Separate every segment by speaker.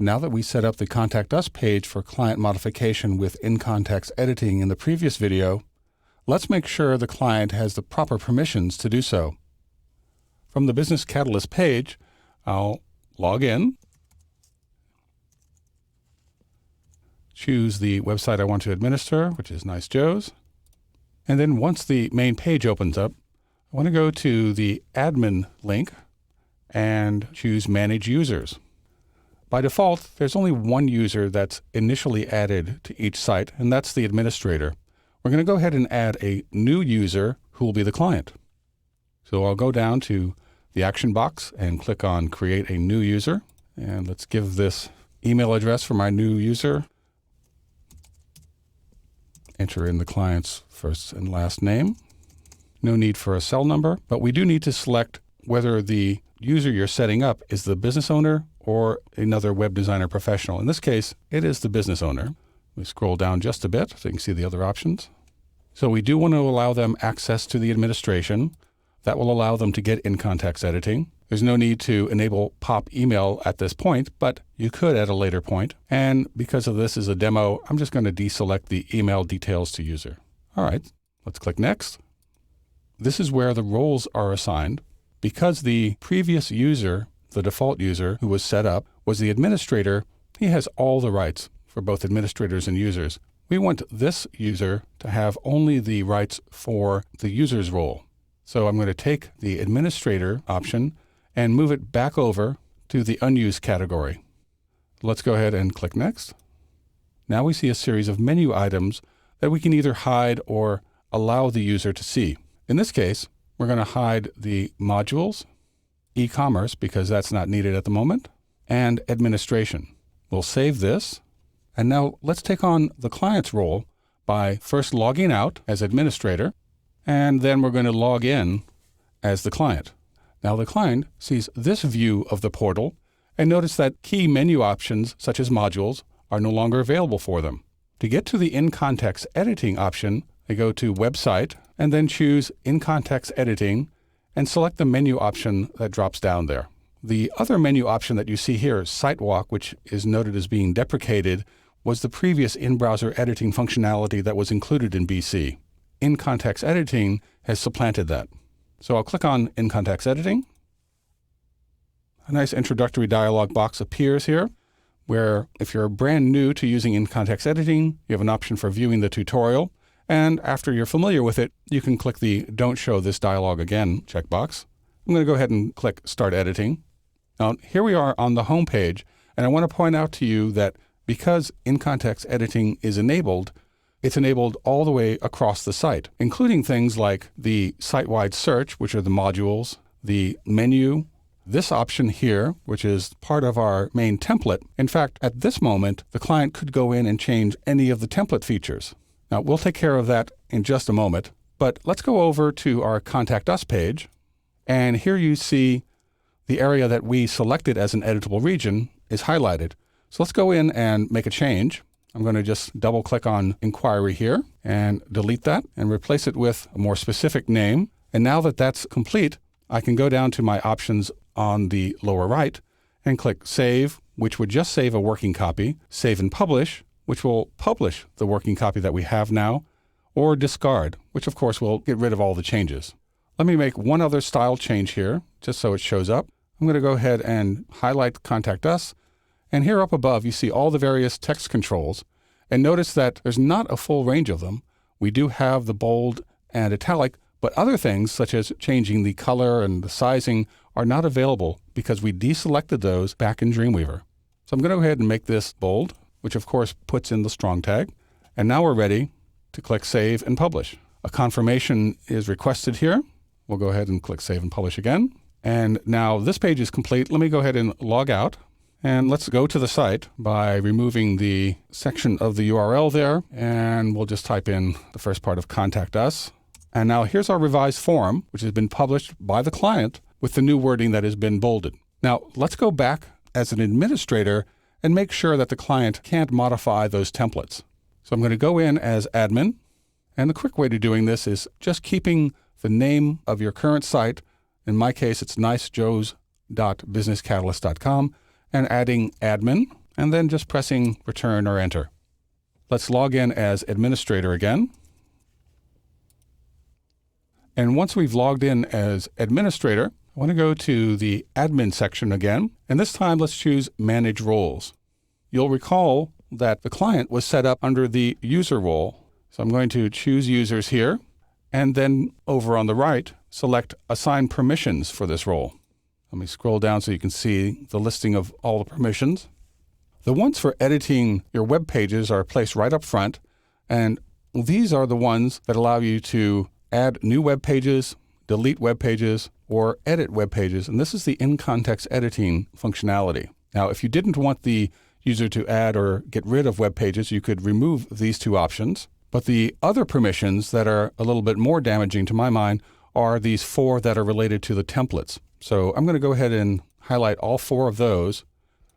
Speaker 1: Now that we set up the Contact Us page for client modification with in-context editing in the previous video, let's make sure the client has the proper permissions to do so. From the Business Catalyst page, I'll log in, choose the website I want to administer, which is Nice Joe's, and then once the main page opens up, I want to go to the admin link and choose Manage Users. By default, there's only one user that's initially added to each site, and that's the administrator. We're going to go ahead and add a new user who will be the client. So I'll go down to the action box and click on Create a New User. And let's give this email address for my new user. Enter in the client's first and last name. No need for a cell number, but we do need to select whether the user you're setting up is the business owner or another web designer professional. In this case, it is the business owner. We scroll down just a bit so you can see the other options. So we do want to allow them access to the administration. That will allow them to get in-context editing. There's no need to enable pop email at this point, but you could at a later point. And because of this is a demo, I'm just going to deselect the email details to user. All right, let's click Next. This is where the roles are assigned. Because the previous user, the default user who was set up, was the administrator, he has all the rights for both administrators and users. We want this user to have only the rights for the user's role. So I'm going to take the administrator option and move it back over to the unused category. Let's go ahead and click Next. Now we see a series of menu items that we can either hide or allow the user to see. In this case, we're going to hide the modules, e-commerce, because that's not needed at the moment, and administration. We'll save this. And now let's take on the client's role by first logging out as administrator, and then we're going to log in as the client. Now the client sees this view of the portal, and notice that key menu options such as modules are no longer available for them. To get to the in-context editing option, I go to Website and then choose In-Context Editing and select the menu option that drops down there. The other menu option that you see here, Site Walk, which is noted as being deprecated, was the previous in-browser editing functionality that was included in BC. In-Context Editing has supplanted that. So I'll click on In-Context Editing. A nice introductory dialog box appears here, where if you're brand new to using in-context editing, you have an option for viewing the tutorial. And after you're familiar with it, you can click the Don't Show This Dialog Again checkbox. I'm going to go ahead and click Start Editing. Now, here we are on the home page, and I want to point out to you that because in-context editing is enabled, it's enabled all the way across the site, including things like the site-wide search, which are the modules, the menu, this option here, which is part of our main template. In fact, at this moment, the client could go in and change any of the template features. Now, we'll take care of that in just a moment, but let's go over to our Contact Us page. And here you see the area that we selected as an editable region is highlighted. So let's go in and make a change. I'm going to just double click on Inquiry here and delete that and replace it with a more specific name. And now that that's complete, I can go down to my options on the lower right and click Save, which would just save a working copy, Save and Publish, which will publish the working copy that we have now, or Discard, which of course will get rid of all the changes. Let me make one other style change here, just so it shows up. I'm going to go ahead and highlight Contact Us. And here up above, you see all the various text controls. And notice that there's not a full range of them. We do have the bold and italic, but other things such as changing the color and the sizing are not available because we deselected those back in Dreamweaver. So I'm going to go ahead and make this bold, which of course puts in the strong tag. And now we're ready to click Save and Publish. A confirmation is requested here. We'll go ahead and click Save and Publish again. And now this page is complete. Let me go ahead and log out. And let's go to the site by removing the section of the URL there. And we'll just type in the first part of Contact Us. And now here's our revised form, which has been published by the client with the new wording that has been bolded. Now let's go back as an administrator and make sure that the client can't modify those templates. So I'm going to go in as admin. And the quick way to doing this is just keeping the name of your current site. In my case, it's nicejoes.businesscatalyst.com, and adding admin. and then just pressing return or enter. Let's log in as administrator again. And once we've logged in as administrator, I want to go to the admin section again, and this time let's choose manage roles. You'll recall that the client was set up under the user role. So I'm going to choose users here, and then over on the right, select assign permissions for this role. Let me scroll down so you can see the listing of all the permissions. The ones for editing your web pages are placed right up front, and these are the ones that allow you to add new web pages, delete web pages, or edit web pages, and this is the in-context editing functionality. Now, if you didn't want the user to add or get rid of web pages, you could remove these two options. But the other permissions that are a little bit more damaging to my mind are these 4 that are related to the templates. So I'm going to go ahead and highlight all 4 of those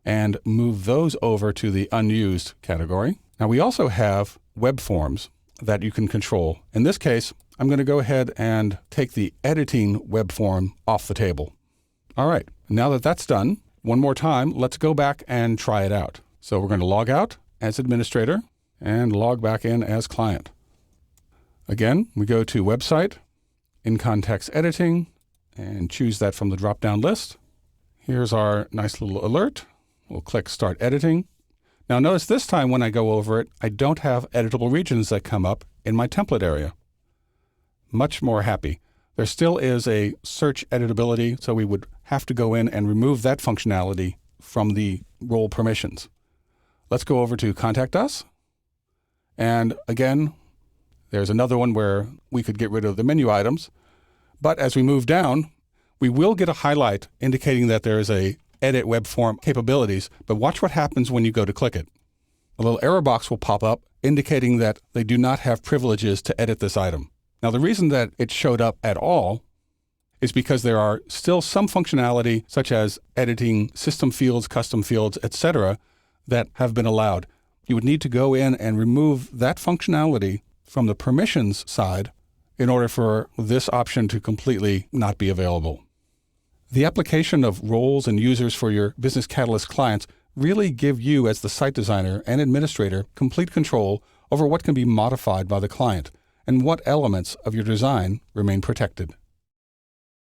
Speaker 1: and move those over to the unused category. Now we also have web forms that you can control. In this case, I'm going to go ahead and take the editing web form off the table. All right, now that that's done, one more time, let's go back and try it out. So we're going to log out as administrator and log back in as client. Again, we go to website, in context editing, and choose that from the drop-down list. Here's our nice little alert. We'll click start editing. Now notice this time when I go over it, I don't have editable regions that come up in my template area. Much more happy. There still is a search editability, so we would have to go in and remove that functionality from the role permissions. Let's go over to Contact Us. And again, there's another one where we could get rid of the menu items. But as we move down, we will get a highlight indicating that there is a edit web form capabilities, but watch what happens when you go to click it. A little error box will pop up indicating that they do not have privileges to edit this item. Now, the reason that it showed up at all is because there are still some functionality, such as editing system fields, custom fields, etc., that have been allowed. You would need to go in and remove that functionality from the permissions side in order for this option to completely not be available. The application of roles and users for your Business Catalyst clients really give you, as the site designer and administrator, complete control over what can be modified by the client and what elements of your design remain protected.